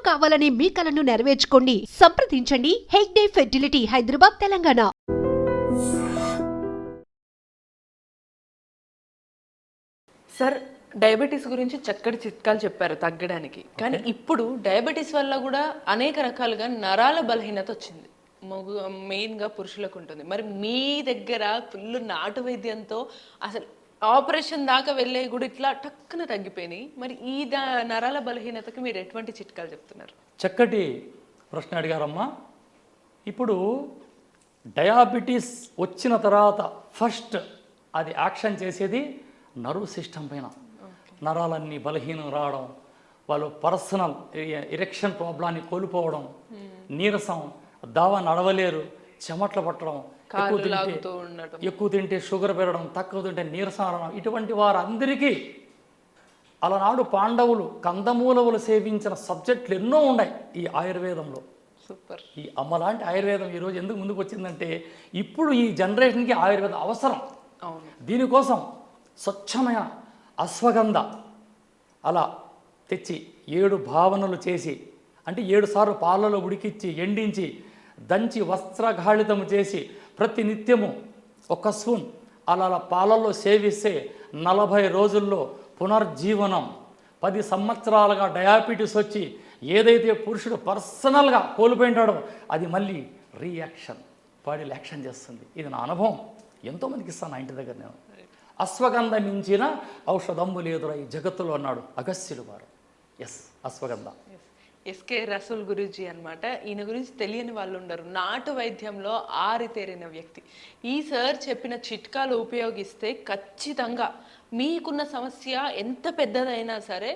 కావాలనే మీ కలను నెరవేర్చుకోండి. సంప్రదించండి Hegde fertility, Hyderabad, Telangana. Sir, diabetes గురించి చక్కటి చిట్కాలు చెప్పారు తగ్గడానికి. కానీ ఇప్పుడు డయాబెటీస్ వల్ల కూడా అనేక రకాలుగా నరాల బలహీనత వచ్చింది. మెయిన్గా పురుషులకు ఉంటుంది. మరి మీ దగ్గర ఫుల్ నాటు వైద్యంతో అసలు ఆపరేషన్ దాకా వెళ్ళే కూడా ఇట్లా టక్కున తగ్గిపోయినాయి. మరి ఈ నరాల బలహీనతకి మీరు ఎటువంటి చిట్కాలు చెప్తున్నారు? చక్కటి ప్రశ్న అడిగారమ్మా. ఇప్పుడు డయాబెటీస్ వచ్చిన తర్వాత ఫస్ట్ అది యాక్షన్ చేసేది నర్వ్ సిస్టమ్ పైన. నరాలన్నీ బలహీనం రావడం, వాళ్ళు పర్సనల్ ఎరెక్షన్ ప్రాబ్లాన్ని కోల్పోవడం, నీరసం, దావా నడవలేరు, చెమట్లు పట్టడం, ఎక్కువ తింటే షుగర్ పెరగడం, తక్కువ తింటే నీరసం రావడం, ఇటువంటి వారందరికీ అలనాడు పాండవులు కందమూలములు సేవించిన సబ్జెక్టులు ఎన్నో ఉన్నాయి ఈ ఆయుర్వేదంలో. సూపర్. ఈ అమ్మలాంటి ఆయుర్వేదం ఈరోజు ఎందుకు ముందుకు వచ్చిందంటే ఇప్పుడు ఈ జనరేషన్కి ఆయుర్వేదం అవసరం. దీనికోసం స్వచ్ఛమైన అశ్వగంధ అలా తెచ్చి 7 భావనలు చేసి, అంటే 7 సార్లు పాలలో ఉడికిచ్చి ఎండించి దంచి వస్త్రఘాళితము చేసి ప్రతి నిత్యము 1 స్పూన్ అలా పాలల్లో సేవిస్తే 40 రోజుల్లో పునర్జీవనం. 10 సంవత్సరాలుగా డయాబెటీస్ వచ్చి ఏదైతే పురుషుడు పర్సనల్గా కోల్పోయింటాడో అది మళ్ళీ రియాక్షన్, బాడీలో యాక్షన్ చేస్తుంది. ఇది నా అనుభవం, ఎంతోమందికి ఇస్తాను నా ఇంటి దగ్గర. నేను అశ్వగంధ మించిన ఔషధంబు లేదురా ఈ జగత్తులో అన్నాడు అగస్త్యుడు వారు. అశ్వగంధ. ఎస్కే రసూల్ గురూజీ అనమాట. ఈయన గురించి తెలియని వాళ్ళు ఉండరు. నాటు వైద్యంలో ఆరితేరిన వ్యక్తి. ఈ సార్ చెప్పిన చిట్కాలు ఉపయోగిస్తే ఖచ్చితంగా మీకున్న సమస్య ఎంత పెద్దదైనా సరే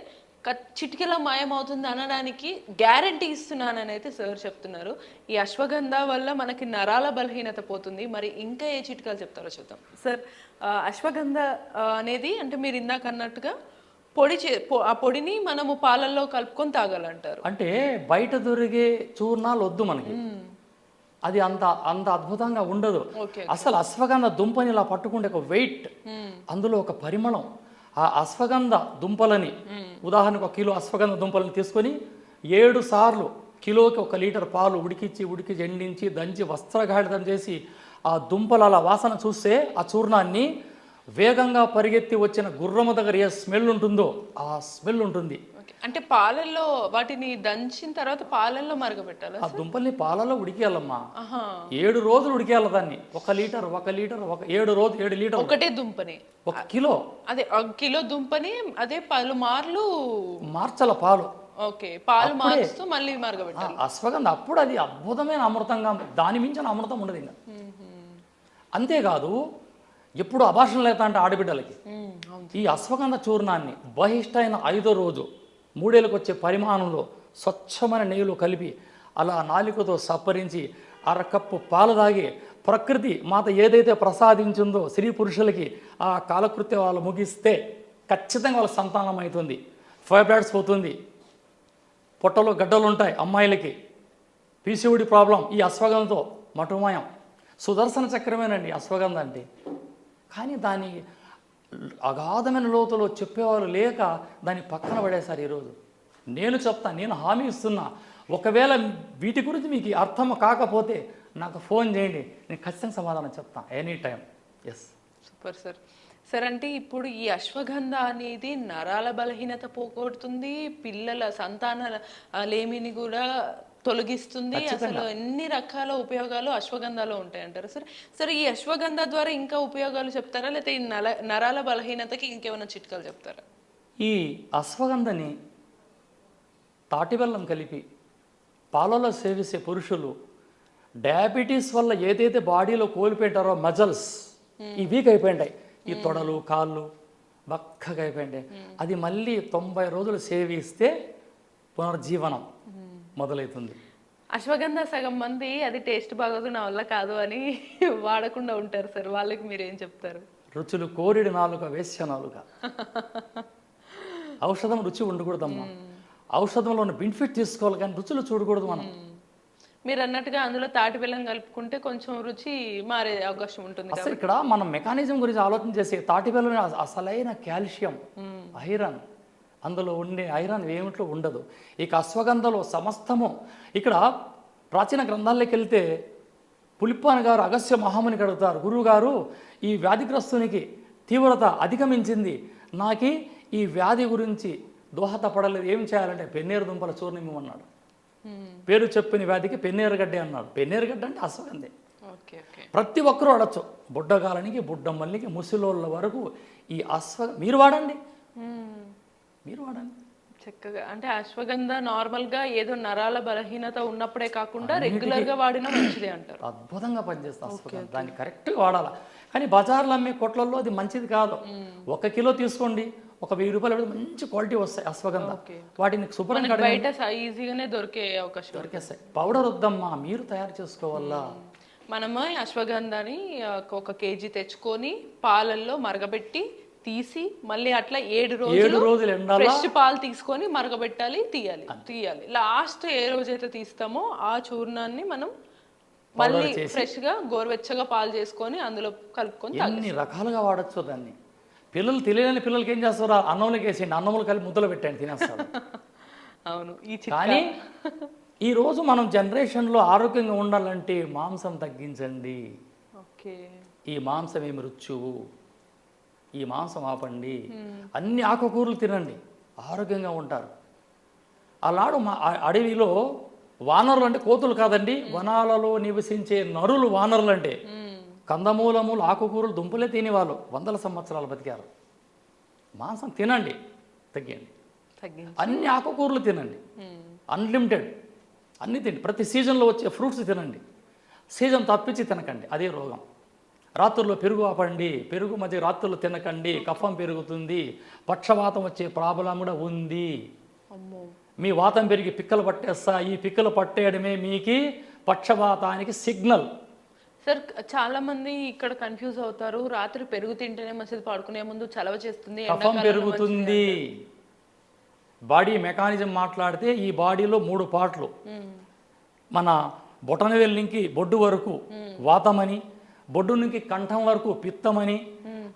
చిటికెలా మాయమవుతుంది అనడానికి గ్యారంటీ ఇస్తున్నానని అయితే సార్ చెప్తున్నారు. ఈ అశ్వగంధ వల్ల మనకి నరాల బలహీనత పోతుంది. మరి ఇంకా ఏ చిట్కాలు చెప్తారో చూద్దాం. సార్, అశ్వగంధ అనేది అంటే మీరు ఇందాక అన్నట్టుగా ఆ పొడిని మనము పాలల్లో కలుపుకొని తాగాలంటారు. అంటే బయట దొరికే చూర్ణాలు వద్దు మనకి, అది అంత అద్భుతంగా ఉండదు. అసలు అశ్వగంధ దుంపని ఇలా పట్టుకుంటే ఒక వెయిట్, అందులో ఒక పరిమళం. ఆ అశ్వగంధ దుంపలని ఉదాహరణకు 1 కిలో అశ్వగంధ దుంపలని తీసుకొని 7 సార్లు కిలోకి 1 లీటర్ పాలు ఉడికించి ఎండించి దంచి వస్త్రఘాళితం చేసి ఆ దుంపల అలా వాసన చూస్తే ఆ చూర్ణాన్ని వేగంగా పరిగెత్తి వచ్చిన గుర్రము దగ్గర ఏ స్మెల్ ఉంటుందో ఆ స్మెల్ ఉంటుంది. అంటే పాలల్లో వాటిని దంచిన తర్వాత పాలల్లో మరగబెట్టాలి. ఆ దుంపల్ని పాలలో ఉడికేయాలమ్మా. 7 రోజులు ఉడికేయాలి దాన్ని. 1 లీటర్ 7 రోజు 7 లీటర్ ఒకటే దుంపని 1 కిలో, అదే 1 కిలో దుంపని అదే పలుమార్లు మార్చాల పాలు. పాలు మారుస్తూ మళ్ళీ మరగబెట్టాలి. అశ్వగంధ అప్పుడు అది అద్భుతమైన అమృతంగా, దాని మించిన అమృతం ఉండదు ఇంకా. అంతేకాదు ఎప్పుడు అభాషణ లేత అంటే ఆడబిడ్డలకి ఈ అశ్వగంధ చూర్ణాన్ని బహిష్టైన 5వ రోజు 3 ఏళ్ళకి వచ్చే పరిమాణంలో స్వచ్ఛమైన నెయ్యిలో కలిపి అలా నాలికతో సప్పరించి 1/2 కప్పు పాలు తాగి ప్రకృతి మాత ఏదైతే ప్రసాదించిందో స్త్రీ పురుషులకి ఆ కాలకృత్య వాళ్ళు ముగిస్తే ఖచ్చితంగా వాళ్ళ సంతానం అవుతుంది. ఫైబ్రాయిడ్స్ పోతుంది, పొట్టలో గడ్డలు ఉంటాయి అమ్మాయిలకి, పీసీఓడి ప్రాబ్లం ఈ అశ్వగంధతో మటుమాయం. సుదర్శన చక్రమేనండి అశ్వగంధ అంటే. కానీ దాని అగాధమైన లోతులో చెప్పేవాళ్ళు లేక దాన్ని పక్కన పడేశారు. ఈరోజు నేను చెప్తాను, నేను హామీ ఇస్తున్నా, ఒకవేళ వీటి గురించి మీకు అర్థం కాకపోతే నాకు ఫోన్ చేయండి, నేను ఖచ్చితంగా సమాధానం చెప్తాను any time. Super sir. Sir, అంటే ఇప్పుడు ఈ అశ్వగంధ అనేది నరాల బలహీనత పోగొడుతుంది, పిల్లల సంతానాల లేమిని కూడా తొలగిస్తుంది. అసలు ఎన్ని రకాల ఉపయోగాలు అశ్వగంధలో ఉంటాయంటారు సార్. సరే, ఈ అశ్వగంధ ద్వారా ఇంకా ఉపయోగాలు చెప్తారా, లేకపోతే ఈ నరాల బలహీనతకి ఇంకేమైనా చిట్కాలు చెప్తారా? ఈ అశ్వగంధని తాటి బెల్లం కలిపి పాలలో సేవించే పురుషులు డయాబెటీస్ వల్ల ఏదైతే బాడీలో కోల్పోయింటారో మజల్స్ ఈ వీక్ అయిపోయింటాయి, ఈ తొడలు కాళ్ళు బక్కగా అయిపోయింటాయి, అది మళ్ళీ 90 రోజులు సేవిస్తే పునర్జీవనం మొదలవుతుంది. అశ్వగంధ సగం మంది అది టేస్ట్ బాగోదు, నా వల్ల కాదు అని వాడకుండా ఉంటారు సార్. వాళ్ళకి మీరేం చెప్తారు? రుచులు కోరిడి నాలుక వేశ్య నాలుక. ఔషధం రుచి ఉండకూడదమ్మా, ఔషధంలో ఉన్న బెనిఫిట్ తీసుకోవాలి కానీ రుచులు చూడకూడదు మనం. మీరు అన్నట్టుగా అందులో తాటి బెల్లం కలుపుకుంటే కొంచెం రుచి మారే అవకాశం ఉంటుంది. అసలు ఇక్కడ మనం మెకానిజం గురించి ఆలోచన చేసి తాటి బెల్లం అసలైన కాల్షియం, ఐరన్, అందులో ఉండే ఐరన్ ఏమిట్లో ఉండదు. ఇక అశ్వగంధలో సమస్తము. ఇక్కడ ప్రాచీన గ్రంథాల్లోకి వెళ్తే పులిప్పాన్ గారు అగస్త్య మహామునికి అడుగుతారు, గురువుగారు ఈ వ్యాధిగ్రస్తునికి తీవ్రత అధిగమించింది, నాకు ఈ వ్యాధి గురించి దోహదపడలేదు, ఏం చేయాలంటే పెన్నేరు దుంపల చూర్ణం ఇవ్వమన్నాడు. పేరు చెప్పిన వ్యాధికి పెన్నేరుగడ్డే అన్నాడు. పెన్నేరుగడ్డ అంటే అశ్వగంధే. Okay okay. ప్రతి ఒక్కరూ వాడచ్చు, బుడ్డగాలనికి బుడ్డమ్మల్నికి ముసిలోళ్ళ వరకు ఈ మీరు వాడండి, మీరు వాడండి చక్కగా. అంటే అశ్వగంధ నార్మల్గా ఏదో నరాల బలహీనత ఉన్నప్పుడే కాకుండా రెగ్యులర్గా వాడినా మంచిదే అంటారు. అద్భుతంగా పనిచేస్తుంది అశ్వగంధ. దాన్ని కరెక్ట్గా వాడాలి. కానీ బజార్లో అమ్మే కొట్లల్లో అది మంచిది కాదు. 1 కిలో తీసుకోండి, ఒక 1000 రూపాయలు పెడితే మంచి క్వాలిటీ వస్తాయి అశ్వగంధ. వాటిని శుభ్రంగా బయట ఈజీగానే దొరికే అవకాశం దొరికేస్తాయి. పౌడర్ వద్దమ్మా, మీరు తయారు చేసుకోవాలా. మనము అశ్వగంధాని 1 కేజీ తెచ్చుకొని పాలల్లో మరగబెట్టి తీసి మళ్ళీ అట్లా 7 రోజులు ఫ్రెష్ పాలు తీసుకొని మరగబెట్టాలి, తీయాలి. లాస్ట్ ఏ రోజైతే తీస్తామో ఆ చూర్ణాన్ని మనం మళ్ళీ ఫ్రెష్ గా గోరువెచ్చగా పాలు చేసుకొని అందులో కలుపుకొని అన్ని రకాలుగా వాడచ్చు దాన్ని. పిల్లలు తెలియని పిల్లలకి ఏం చేస్తారు, అన్నంలోకి వేసేయండి, అన్నంలో కలిపి ముద్దలు పెట్టండి, తినేస్తారు. అవును. కానీ ఈరోజు మనం జనరేషన్లో ఆరోగ్యంగా ఉండాలంటే మాంసం తగ్గించండి. ఓకే. ఈ మాంసం ఏమి రుచువు, ఈ మాంసం ఆపండి, అన్ని ఆకుకూరలు తినండి, ఆరోగ్యంగా ఉంటారు. అలాడు మా అడవిలో వానరులు అంటే కోతులు కాదండి, వనాలలో నివసించే నరులు వానరులు అంటే. కందమూలములు ఆకుకూరలు దుంపలే తినేవాళ్ళు 100 సంవత్సరాలు బతికారు. మాంసం తినండి, తగ్గింది. అన్ని ఆకుకూరలు తినండి, అన్లిమిటెడ్ అన్నీ తినండి. ప్రతి సీజన్లో వచ్చే ఫ్రూట్స్ తినండి, సీజన్ తప్పించి తినకండి, అదే రోగం. రాత్రుల్లో పెరుగు ఆపండి, పెరుగు మధ్య రాత్రుల్లో తినకండి, కఫం పెరుగుతుంది, పక్షవాతం వచ్చే ప్రాబ్లం కూడా ఉంది. మీ వాతం పెరిగి పిక్కలు పట్టేస్తా, ఈ పిక్కలు పట్టేయడమే మీకు పక్షవాతానికి సిగ్నల్. సార్ చాలా మంది ఇక్కడ కన్ఫ్యూజ్ అవుతారు, రాత్రి పెరుగు తింటేనే మంచిది, పడుకునే ముందు చలవ చేస్తుంది, కఫం పెరుగుతుంది. బాడీ మెకానిజం మాట్లాడితే ఈ బాడీలో 3 పార్ట్లు. మన బొటనవేలు నుంచి బొడ్డు వరకు వాతమని, బొడ్డు నుంచి కంఠం వరకు పిత్తమని,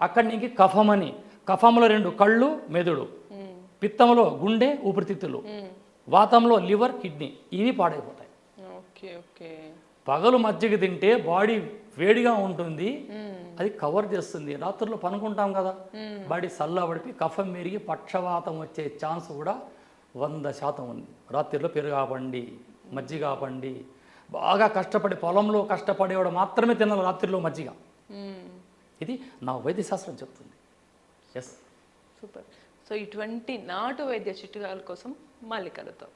అక్కడి నుంచి కఫమని. కఫంలో 2 కళ్ళు మెదడు, పిత్తంలో గుండె ఊపిరితిత్తులు, వాతంలో లివర్ కిడ్నీ, ఇవి పాడైపోతాయి. Okay okay. పగలు మజ్జిగ తింటే బాడీ వేడిగా ఉంటుంది, అది కవర్ చేస్తుంది. రాత్రుల్లో పనుకుంటాం కదా, బాడీ చల్లబడిపి కఫం మెరిగి పక్షవాతం వచ్చే ఛాన్స్ కూడా 100% ఉంది. రాత్రిలో పెరుగు ఆపండి, మజ్జిగ ఆపండి. బాగా కష్టపడి పొలంలో కష్టపడేవాడు మాత్రమే తినాలి రాత్రిలో మజ్జిగ. ఇది నా వైద్యశాస్త్రం చెప్తుంది. Yes, super. సో ఇటువంటి నాటు వైద్య చిట్కాల కోసం మళ్ళీ కలుద్దాం.